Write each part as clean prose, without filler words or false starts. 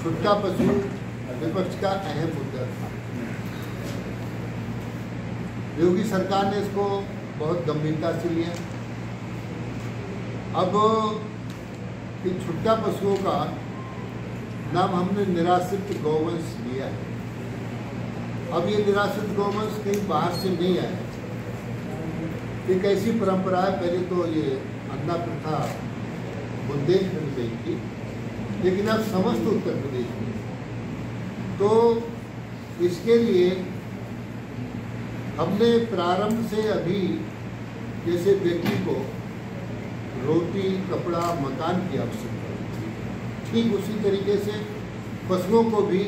छुट्टा पशु विपक्ष का अहम मुद्दा था। योगी सरकार ने इसको बहुत गंभीरता से लिया। अब इन छुट्टा पशुओं का नाम हमने निराश्रित गौवंश लिया है। अब ये निराश्रित गौवंश कहीं बाहर से नहीं आया है। एक ऐसी परंपरा है, पहले तो ये अन्ना प्रथा बुंदेलखंड में थी, लेकिन अब समस्त उत्तर प्रदेश में। तो इसके लिए हमने प्रारंभ से अभी जैसे व्यक्ति को रोटी, कपड़ा, मकान की आवश्यकता है, ठीक उसी तरीके से पशुओं को भी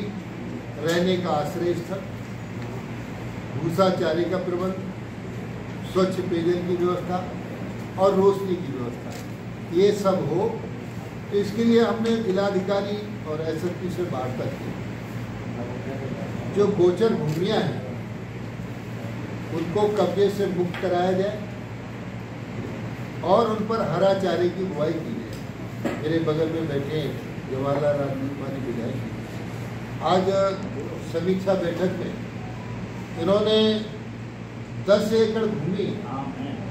रहने का आश्रय स्थल, भूसा चारे का प्रबंध, स्वच्छ पेयजल की व्यवस्था और रोशनी की व्यवस्था, ये सब हो। तो इसके लिए हमने जिलाधिकारी और एसएसपी से वार्ता की। जो गोचर भूमियां हैं उनको कब्जे से मुक्त कराया जाए और उन पर हरा चारे की बुआई की जाए। मेरे बगल में बैठे जवाहरलाल नेहरू विधायक आज समीक्षा बैठक में इन्होंने 10 एकड़ भूमि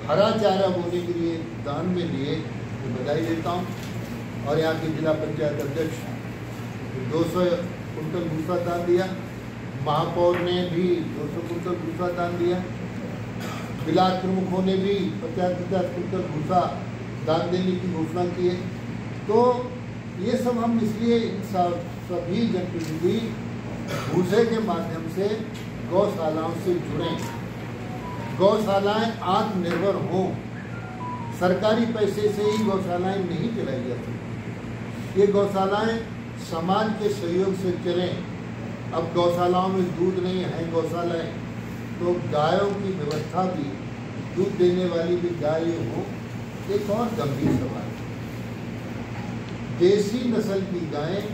हरा चारा बोने के लिए दान में लिए, तो बधाई देता हूँ। और यहाँ के जिला पंचायत अध्यक्ष 200 कुंटल भूसा दान दिया, महापौर ने भी 200 कुंटल भूसा दान दिया, ब्लाक प्रमुखों ने भी 50-50 कुंटल भूसा दान देने की घोषणा की है। तो ये सब हम इसलिए सभी जनप्रतिनिधि भूसे के माध्यम से गौशालाओं से जुड़ें, गौशालाएं आत्मनिर्भर हों। सरकारी पैसे से ही गौशालाएं नहीं चलाई जाती, ये गौशालाएं समाज के सहयोग से चलें। अब गौशालाओं में दूध नहीं है गौशालाएं, तो गायों की व्यवस्था भी, दूध देने वाली भी गाय हो। एक और गंभीर सवाल, देसी नस्ल की गायें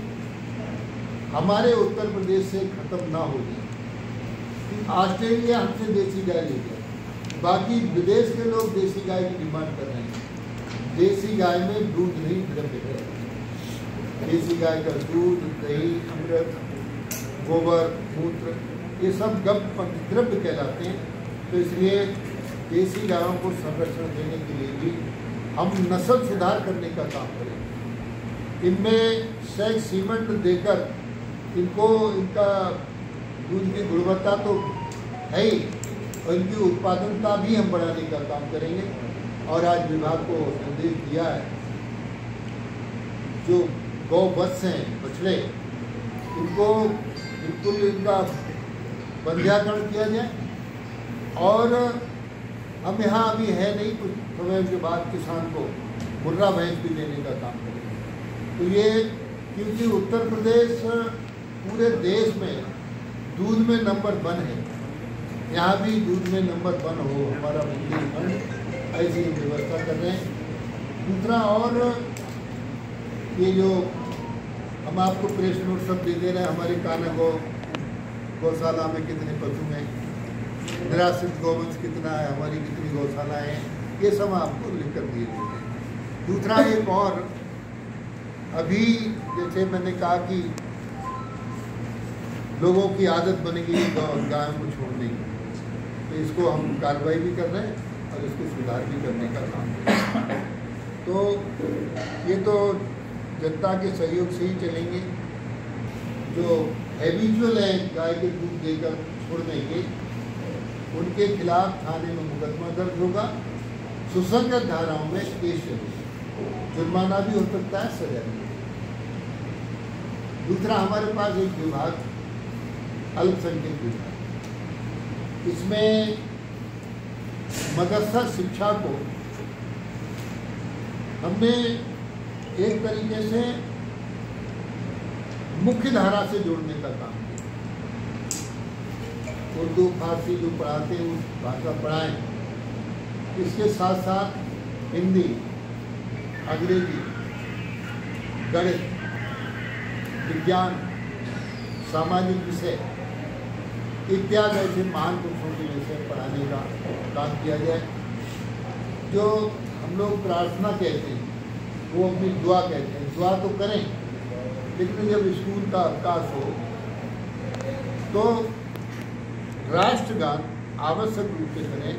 हमारे उत्तर प्रदेश से खत्म ना हो जाए। ऑस्ट्रेलिया हमसे देसी गाय ले गया, बाकी विदेश के लोग देसी गाय की डिमांड कर रहे हैं। देसी गाय में दूध नहीं, द्रव्य है। देसी गाय का दूध, दही, अमृत, गोबर, मूत्र, ये सब द्रव्य कहलाते हैं। तो इसलिए देसी गायों को संरक्षण देने के लिए भी हम नस्ल सुधार करने का काम करें। इनमें सैग सीमेंट देकर इनको, इनका दूध की गुणवत्ता तो है ही, और इनकी उत्पादनता भी हम बढ़ाने का काम करेंगे। और आज विभाग को निर्देश दिया है, जो गौवत्स हैं, बछड़े, इनको बिल्कुल इनका बंध्याकरण किया जाए। और हम यहाँ अभी है नहीं, कुछ समय के बाद किसान को मुर्रा भैंस भी देने का काम करेंगे। तो ये, क्योंकि उत्तर प्रदेश पूरे देश में दूध में नंबर 1 है, यहाँ भी दूध में नंबर 1 हो हमारा बुंदेलखंड, ऐसी व्यवस्था कर रहे हैं। दूसरा, और ये जो हम आपको प्रेस नोट सब दे दे रहे हैं, हमारे कान्हा गौशाला में कितने पशु हैं, निराश्रित गौवंश कितना है, हमारी कितनी गौशाला हैं, ये सब आपको लिख कर दिए गए हैं। दूसरा, एक और, अभी जैसे मैंने कहा कि लोगों की आदत बनेगी गायों को छोड़ने की, तो इसको हम कार्रवाई भी कर रहे हैं और इसको सुधार भी करने का काम कर रहे हैं। तो ये तो जनता के सहयोग से ही चलेंगे। जो हैबिचुअल है गाय के दूध देकर छोड़ने के, उनके खिलाफ थाने में मुकदमा दर्ज होगा, सुसंगत धाराओं में केस चलेगा, जुर्माना भी हो सकता है, सजा भी। दूसरा, हमारे पास एक विभाग अल्पसंख्यक विभाग, इसमें मदरसा शिक्षा को हमने एक तरीके से मुख्य धारा से जोड़ने का काम किया। उर्दू, फारसी जो पढ़ाते हैं उस भाषा पढ़ाएं, इसके साथ साथ हिंदी, अंग्रेजी, गणित, विज्ञान, सामाजिक विषय इत्यादि ऐसे महान पुरुषों के विषय पढ़ाने का काम किया जाए। जो हम लोग प्रार्थना कहते हैं, वो अपनी दुआ कहते हैं, दुआ तो करें, लेकिन जब स्कूल का अवकाश हो तो राष्ट्रगान आवश्यक रूप से करें,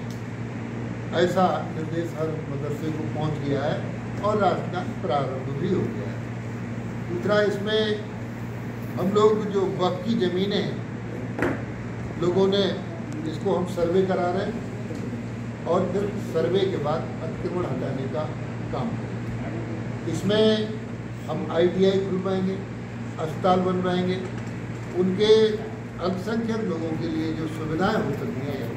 ऐसा निर्देश हर मदरसे को पहुंच गया है और राष्ट्रगान प्रारंभ भी हो गया है। दूसरा, इसमें हम लोग जो वक्फ की ज़मीनें हैं, लोगों ने इसको हम सर्वे करा रहे हैं और फिर सर्वे के बाद अतिक्रमण हटाने का काम करेंगे। इसमें हम ITI खुलवाएंगे, अस्पताल बनवाएंगे, उनके अल्पसंख्यक लोगों के लिए जो सुविधाएं हो सकती हैं,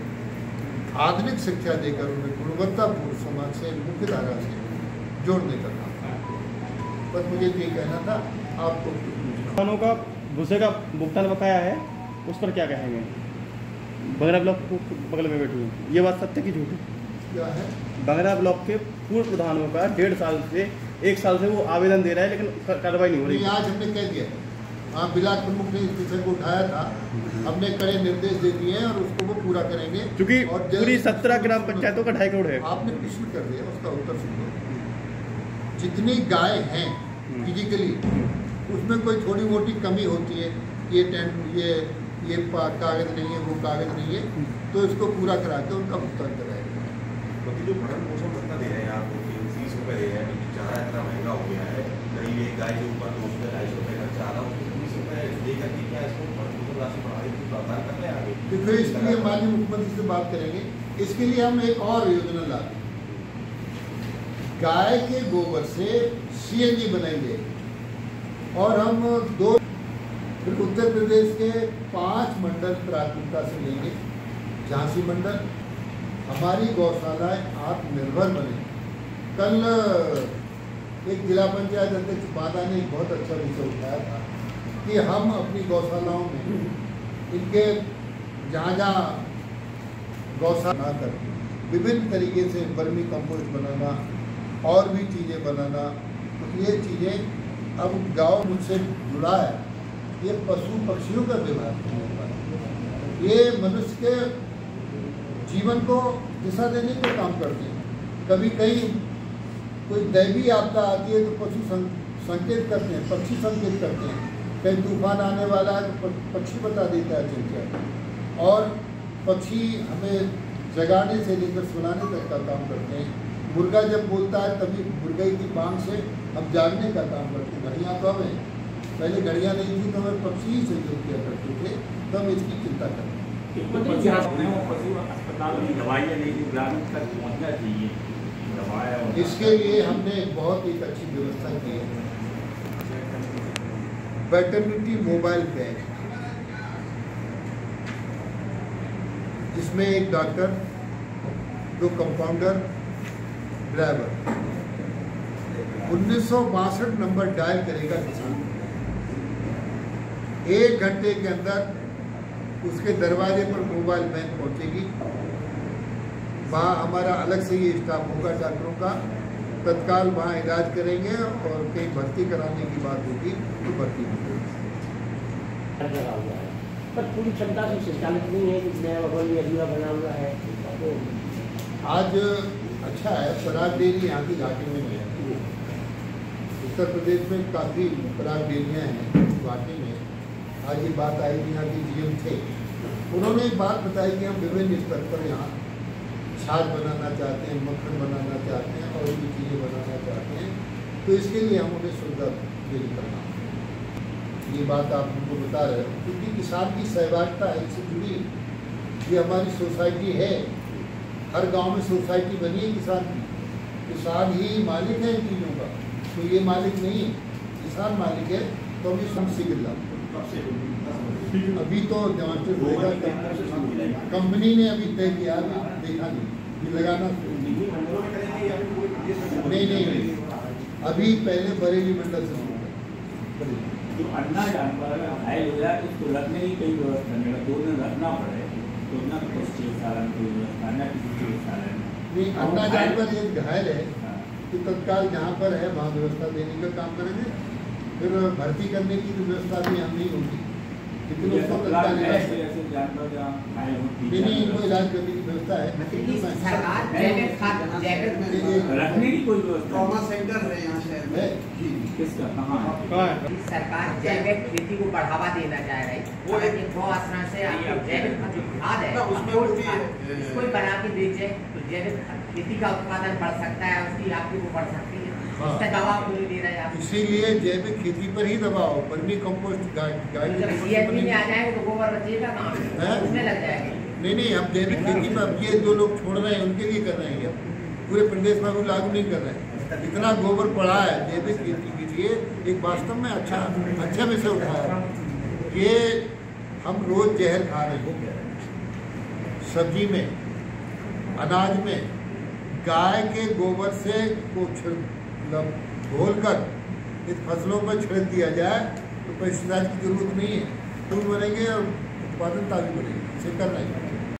आधुनिक शिक्षा देकर उन्हें गुणवत्तापूर्ण समाज से, मुख्य धारा से जोड़ने का काम। बस मुझे ये कहना था। आपको किसानों का भूसे का भुगतान बकाया है, उस पर क्या कहेंगे? बगरा ब्लॉक को बगल में बैठी हूँ, ये बात सत्य की झूठ है? क्या है? बगरा ब्लॉक के पूर्व प्रधानों का 1.5 साल से 1 साल से वो आवेदन दे रहा है, लेकिन कार्रवाई नहीं हो रही। आज हमने कह दिया, हाँ, ब्लॉक प्रमुख ने इस विषय को उठाया था, हमने कड़े निर्देश दे दिए हैं और उसको वो पूरा करेंगे। क्योंकि पूरी 17 ग्राम पंचायतों का 2.5 करोड़ है। आपने प्रश्न कर दिया, उसका उत्तर सुनो। जितनी गाय हैं फिजिकली, उसमें कोई थोड़ी मोटी कमी होती है, ये कागज नहीं है, वो कागज नहीं है, तो इसको पूरा करा के उनका भुगतान कराएगा। क्योंकि जो भरण पोषण भत्ता दे रहे हैं आपको 30 रुपये दे रहे हैं, चारा इतना महंगा हो गया है, कहीं एक गाय के ऊपर 200-250 रुपये खर्चा आ रहा है, उसको 20 रुपये देकर के क्या इसको भरण पोषण राशि बढ़ाने की प्रावधान कर ले आगे? तो फिर इसके लिए माननीय मुख्यमंत्री से बात करेंगे। इसके लिए हम एक और योजना लाएंगे, गाय के गोबर से CNG बनाएंगे और हम फिर उत्तर प्रदेश के 5 मंडल प्राथमिकता से लेंगे। झांसी मंडल, हमारी गौशालाएं आत्मनिर्भर बने। कल एक जिला पंचायत अध्यक्ष बादा ने एक बहुत अच्छा विषय उठाया था कि हम अपनी गौशालाओं में इनके जहाँ गौशाला कर विभिन्न तरीके से वर्मी कंपोस्ट बनाना और भी चीज़ें बनाना, तो ये चीज़ें अब गाँव मुझसे जुड़ा है। ये पशु पक्षियों का व्यवहार, ये मनुष्य के जीवन को दिशा देने का काम करते हैं। कभी कहीं कोई दैवीय आपदा आती है तो पशु संकेत करते हैं, पक्षी संकेत करते हैं। कहीं तूफान आने वाला है तो पक्षी बता देता है चिड़िया, और पक्षी हमें जगाने से लेकर सुलाने तक का काम करते हैं। मुर्गा जब बोलता है तभी मुर्गे की बांग से हम जागने का काम करते हैं। घड़ियाँ तो हमें, पहले घड़ियाँ नहीं थी तो हमें पक्षी ही सहयोग किया करते थे, तो हम इसकी चिंता करते हैं। इसके लिए हमने बहुत एक अच्छी व्यवस्था की है, वेटरनिटी मोबाइल वैन, जिसमें एक doctor, 2 compounder, driver 1962 number dial करेगा किसान। 1 घंटे के अंदर उसके दरवाजे पर मोबाइल वैन पहुंचेगी। वहाँ हमारा अलग से ये स्टाफ होगा डॉक्टरों का, तत्काल वहाँ इलाज करेंगे और कहीं भर्ती कराने की बात होगी तो भर्ती होगी। पर पूरी क्षमता से संचालित नहीं है, जिसमें अधूरा बना हुआ है। तो आज अच्छा है, पराग डेयरी यहाँ की घाटी में है। उत्तर प्रदेश में काफ़ी पराग डेयरियाँ हैं घाटी में। आज ये बात आई, यहाँ के GM थे, उन्होंने एक बात बताई कि हम विभिन्न स्तर पर यहाँ छाछ बनाना चाहते हैं, मक्खन बनाना चाहते हैं और भी चीज़ें बनाना चाहते हैं, तो इसके लिए हम उन्हें सुविधा देनी करना। ये बात आप हमको बता रहे हो, क्योंकि किसान की सहभागिता इससे जुड़ी। ये हमारी सोसाइटी है, हर गांव में सोसाइटी बनी है किसान की। किसान ही मालिक है इन चीज़ों का, तो ये मालिक नहीं है, किसान मालिक है। तो अभी शीघ्र लाभ, अभी तो डेमोन्स्ट्रेट होगा, कंपनी ने अभी तय किया, देखा नहीं, ये लगाना नहीं, अभी पहले बरेली मंडल से जो अन्ना जानवर घायल हो जाए उसको रखने की कई व्यवस्था नहीं, 2 दिन रखना पड़े तो ना कुछ चिकित्सालय कोई व्यवस्था न किसी चिकित्सालय नहीं। अन्ना जानवर ये घायल है कि तत्काल जहाँ पर है वहाँ व्यवस्था देने का काम करेंगे। फिर भर्ती करने की व्यवस्था भी हम नहीं होगी, लेकिन ये उसको सब लगता प्लान नहीं है, है। ऐसे जानवर या घायल हो, नहीं इनको इलाज करने की व्यवस्था है। सरकार जैविक खाद जैविक रखने की कोई व्यवस्था ट्रॉमा नहीं। सेंटर है यहाँ शहर में। है। किसका कहाँ है? कहाँ है? सरकार जैविक खेती को बढ़ावा देना चाह रही है। वो एक- ये गौ आश्रम से आपको जैविक जो खाद है ना, उसमें अखरोट वो भी खाद, है। इसको ही बना के बेचे तो जैविक खेती का उत्पादन बढ़ सकता है, उसकी आपकी वो बढ़ सकती है। हाँ। इसका दवा कोई नहीं दे रहे आप। इसीलिए जैविक खेती पर ही दबाओ। वर्मी कंपोस्ट गाय के जब गोबर से CHP में बनेगी। आ जाएगा तो गोबर बचेगा कहाँ हैं? पे? उसमें लग जाएगा। नहीं हम जैविक खेती में अब ये जो लोग छोड़ रहे हैं उनके लिए कर रहे हैं, पूरे प्रदेश में भी लागू नहीं कर रहे हैं। इतना गोबर पड़ा है जैविक खेती के लिए, एक वास्तव में अच्छा विषय उठाया। ये हम रोज जहर खा रहे हैं, सब्जी में, अनाज में। गाय के गोबर से को घोल कर इस फसलों पर छिड़क दिया जाए तो पेस्टिसाइड की जरूरत नहीं है। फूल बनेंगे और उत्पादनता भी बढ़ेगी। इसे करना है।